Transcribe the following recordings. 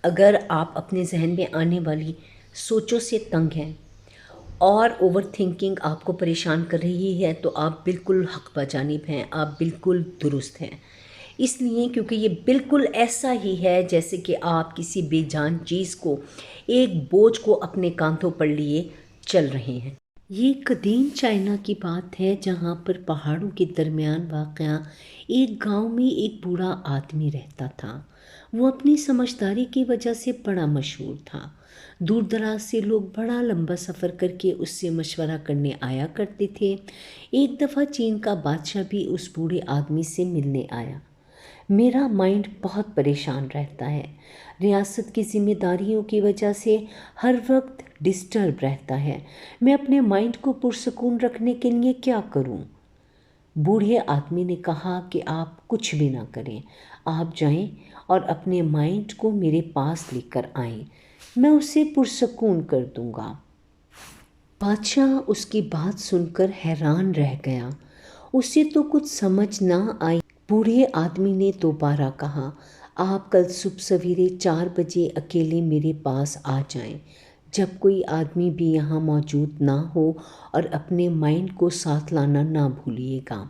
اگر آپ اپنے ذہن میں آنے والی سوچوں سے تنگ ہیں اور اوور تھنکنگ آپ کو پریشان کر رہی ہے تو آپ بالکل حق بجانب ہیں، آپ بالکل درست ہیں۔ اس لیے کیونکہ یہ بالکل ایسا ہی ہے جیسے کہ آپ کسی بے جان چیز کو، ایک بوجھ کو اپنے کاندھوں پر لیے چل رہے ہیں۔ یہ قدیم چائنا کی بات ہے جہاں پر پہاڑوں کے درمیان واقع ایک گاؤں میں ایک بوڑھا آدمی رہتا تھا۔ وہ اپنی سمجھداری کی وجہ سے بڑا مشہور تھا۔ دور دراز سے لوگ بڑا لمبا سفر کر کے اس سے مشورہ کرنے آیا کرتے تھے۔ ایک دفعہ چین کا بادشاہ بھی اس بوڑھے آدمی سے ملنے آیا۔ میرا مائنڈ بہت پریشان رہتا ہے، ریاست کی ذمہ داریوں کی وجہ سے ہر وقت ڈسٹرب رہتا ہے۔ میں اپنے مائنڈ کو پرسکون رکھنے کے لیے کیا کروں؟ بوڑھے آدمی نے کہا کہ آپ کچھ بھی نہ کریں، آپ جائیں اور اپنے مائنڈ کو میرے پاس لے کر آئیں، میں اسے پرسکون کر دوں گا۔ بادشاہ اس کی بات سن کر حیران رہ گیا، اسے تو کچھ سمجھ نہ آئی۔ بوڑھے آدمی نے دوبارہ کہا، آپ کل صبح سویرے 4 بجے اکیلے میرے پاس آ جائیں، جب کوئی آدمی بھی یہاں موجود نہ ہو، اور اپنے مائنڈ کو ساتھ لانا نہ بھولیے گا۔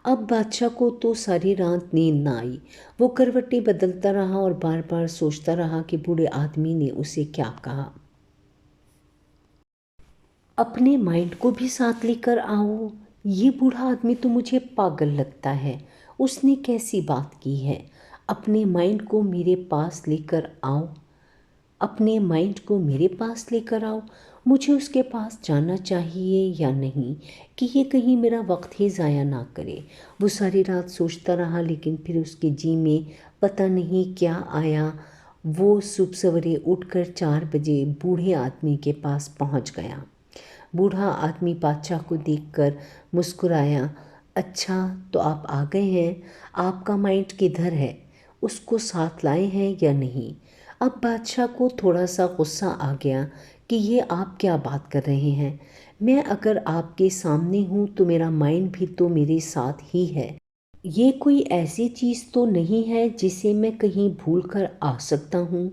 اب بادشاہ کو تو ساری رات نیند نہ آئی، وہ کروٹیں بدلتا رہا اور بار بار سوچتا رہا کہ بوڑھے آدمی نے اسے کیا کہا۔ اپنے مائنڈ کو بھی ساتھ لے کر آؤ، یہ بوڑھا آدمی تو مجھے پاگل لگتا ہے، اس نے کیسی بات کی ہے؟ اپنے مائنڈ کو میرے پاس لے کر آؤ، اپنے مائنڈ کو میرے پاس لے کر آؤ، مجھے اس کے پاس جانا چاہیے یا نہیں کہ یہ کہیں میرا وقت ہی ضائع نہ کرے۔ وہ ساری رات سوچتا رہا لیکن پھر اس کے جی میں پتہ نہیں کیا آیا، وہ صبح سویرے اٹھ کر 4 بجے بوڑھے آدمی کے پاس پہنچ گیا۔ بوڑھا آدمی بادشاہ کو دیکھ کر مسکرایا، اچھا تو آپ آ گئے ہیں، آپ کا مائنڈ کدھر ہے؟ اس کو ساتھ لائے ہیں یا نہیں؟ اب بادشاہ کو تھوڑا سا غصہ آ گیا کہ یہ آپ کیا بات کر رہے ہیں، میں اگر آپ کے سامنے ہوں تو میرا مائنڈ بھی تو میرے ساتھ ہی ہے، یہ کوئی ایسی چیز تو نہیں ہے جسے میں کہیں بھول کر آ سکتا ہوں،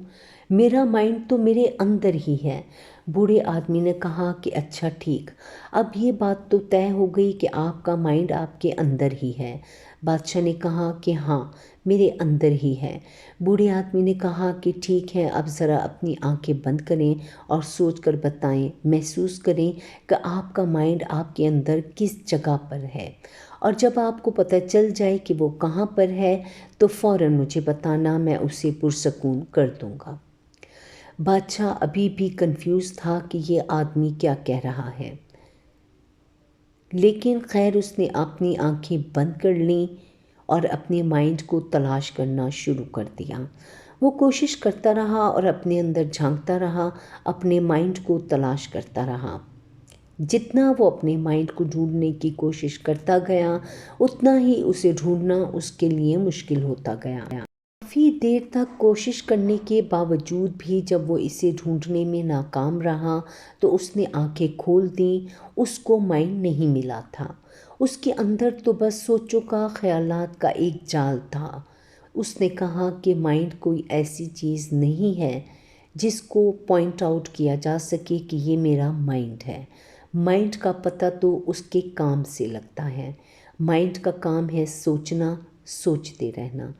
میرا مائنڈ تو میرے اندر ہی ہے۔ بوڑھے آدمی نے کہا کہ اچھا ٹھیک، اب یہ بات تو طے ہو گئی کہ آپ کا مائنڈ آپ کے اندر ہی ہے۔ بادشاہ نے کہا کہ ہاں میرے اندر ہی ہے۔ بوڑھے آدمی نے کہا کہ ٹھیک ہے، اب ذرا اپنی آنکھیں بند کریں اور سوچ کر بتائیں، محسوس کریں کہ آپ کا مائنڈ آپ کے اندر کس جگہ پر ہے، اور جب آپ کو پتہ چل جائے کہ وہ کہاں پر ہے تو فوراً مجھے بتانا، میں اسے پرسکون کر دوں گا۔ بادشاہ ابھی بھی کنفیوز تھا کہ یہ آدمی کیا کہہ رہا ہے، لیکن خیر اس نے اپنی آنکھیں بند کر لیں اور اپنے مائنڈ کو تلاش کرنا شروع کر دیا۔ وہ کوشش کرتا رہا اور اپنے اندر جھانکتا رہا، اپنے مائنڈ کو تلاش کرتا رہا۔ جتنا وہ اپنے مائنڈ کو ڈھونڈنے کی کوشش کرتا گیا، اتنا ہی اسے ڈھونڈنا اس کے لیے مشکل ہوتا گیا۔ کافی دیر تک کوشش کرنے کے باوجود بھی جب وہ اسے ڈھونڈنے میں ناکام رہا تو اس نے آنکھیں کھول دیں، اس کو مائنڈ نہیں ملا تھا، اس کے اندر تو بس سوچوں کا، خیالات کا ایک جال تھا۔ اس نے کہا کہ مائنڈ کوئی ایسی چیز نہیں ہے جس کو پوائنٹ آؤٹ کیا جا سکے کہ یہ میرا مائنڈ ہے۔ مائنڈ کا پتہ تو اس کے کام سے لگتا ہے، مائنڈ کا کام ہے سوچنا، سوچتے رہنا۔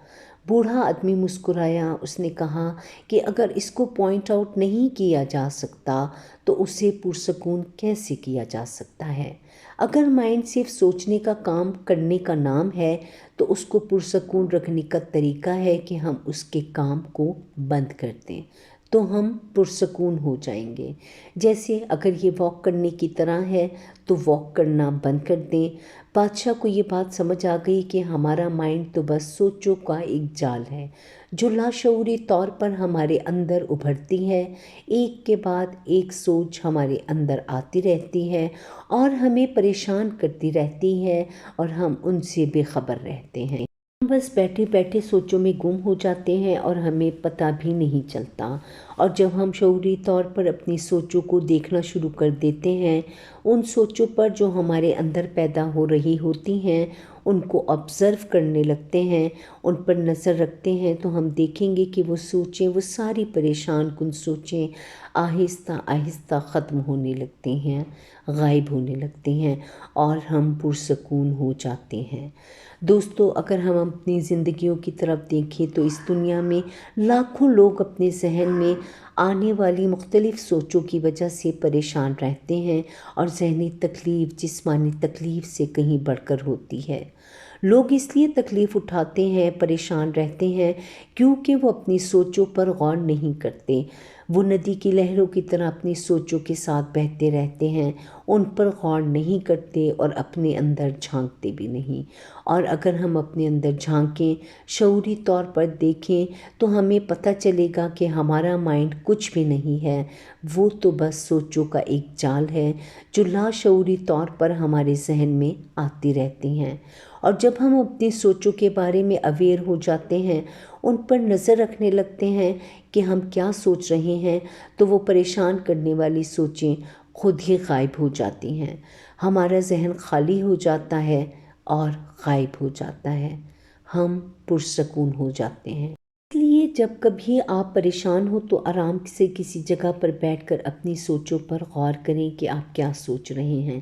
بوڑھا آدمی مسکرایا، اس نے کہا کہ اگر اس کو پوائنٹ آؤٹ نہیں کیا جا سکتا تو اسے پرسکون کیسے کیا جا سکتا ہے؟ اگر مائنڈ صرف سوچنے کا کام کرنے کا نام ہے تو اس کو پرسکون رکھنے کا طریقہ ہے کہ ہم اس کے کام کو بند کر دیں تو ہم پرسکون ہو جائیں گے۔ جیسے اگر یہ واک کرنے کی طرح ہے تو واک کرنا بند کر دیں۔ بادشاہ کو یہ بات سمجھ آ گئی کہ ہمارا مائنڈ تو بس سوچوں کا ایک جال ہے جو لاشعوری طور پر ہمارے اندر ابھرتی ہے، ایک کے بعد ایک سوچ ہمارے اندر آتی رہتی ہے اور ہمیں پریشان کرتی رہتی ہے اور ہم ان سے بے خبر رہتے ہیں۔ ہم بس بیٹھے بیٹھے سوچوں میں گم ہو جاتے ہیں اور ہمیں پتہ بھی نہیں چلتا، اور جب ہم شعوری طور پر اپنی سوچوں کو دیکھنا شروع کر دیتے ہیں، ان سوچوں پر جو ہمارے اندر پیدا ہو رہی ہوتی ہیں ان کو آبزرو کرنے لگتے ہیں، ان پر نظر رکھتے ہیں، تو ہم دیکھیں گے کہ وہ سوچیں، وہ ساری پریشان کن سوچیں آہستہ آہستہ ختم ہونے لگتے ہیں، غائب ہونے لگتے ہیں اور ہم پرسکون ہو جاتے ہیں۔ دوستو، اگر ہم اپنی زندگیوں کی طرف دیکھیں تو اس دنیا میں لاکھوں لوگ اپنے ذہن میں آنے والی مختلف سوچوں کی وجہ سے پریشان رہتے ہیں، اور ذہنی تکلیف جسمانی تکلیف سے کہیں بڑھ کر ہوتی ہے۔ لوگ اس لیے تکلیف اٹھاتے ہیں، پریشان رہتے ہیں، کیونکہ وہ اپنی سوچوں پر غور نہیں کرتے۔ وہ ندی کی لہروں کی طرح اپنی سوچوں کے ساتھ بہتے رہتے ہیں، ان پر غور نہیں کرتے اور اپنے اندر جھانکتے بھی نہیں۔ اور اگر ہم اپنے اندر جھانکیں، شعوری طور پر دیکھیں، تو ہمیں پتہ چلے گا کہ ہمارا مائنڈ کچھ بھی نہیں ہے، وہ تو بس سوچوں کا ایک جال ہے جو لاشعوری طور پر ہمارے ذہن میں آتی رہتی ہیں۔ اور جب ہم اپنی سوچوں کے بارے میں اویئر ہو جاتے ہیں، ان پر نظر رکھنے لگتے ہیں کہ ہم کیا سوچ رہے ہیں، تو وہ پریشان کرنے والی سوچیں خود ہی غائب ہو جاتی ہیں، ہمارا ذہن خالی ہو جاتا ہے اور غائب ہو جاتا ہے، ہم پرسکون ہو جاتے ہیں۔ اس لیے جب کبھی آپ پریشان ہو تو آرام سے کسی جگہ پر بیٹھ کر اپنی سوچوں پر غور کریں کہ آپ کیا سوچ رہے ہیں،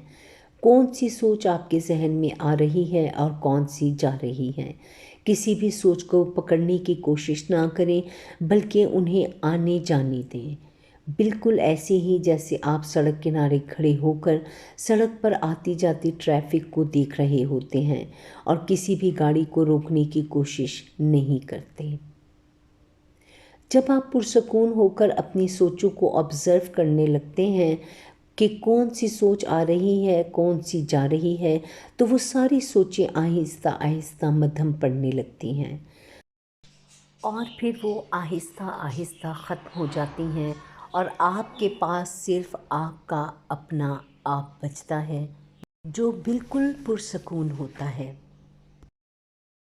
کون سی سوچ آپ کے ذہن میں آ رہی ہے اور کون سی جا رہی ہے۔ کسی بھی سوچ کو پکڑنے کی کوشش نہ کریں، بلکہ انہیں آنے جانے دیں، بالکل ایسے ہی جیسے آپ سڑک کنارے کھڑے ہو کر سڑک پر آتی جاتی ٹریفک کو دیکھ رہے ہوتے ہیں اور کسی بھی گاڑی کو روکنے کی کوشش نہیں کرتے۔ جب آپ پرسکون ہو کر اپنی سوچوں کو آبزرو کرنے لگتے ہیں کہ کون سی سوچ آ رہی ہے، کون سی جا رہی ہے، تو وہ ساری سوچیں آہستہ آہستہ مدھم پڑنے لگتی ہیں اور پھر وہ آہستہ آہستہ ختم ہو جاتی ہیں، اور آپ کے پاس صرف آپ کا اپنا آپ بچتا ہے جو بالکل پرسکون ہوتا ہے۔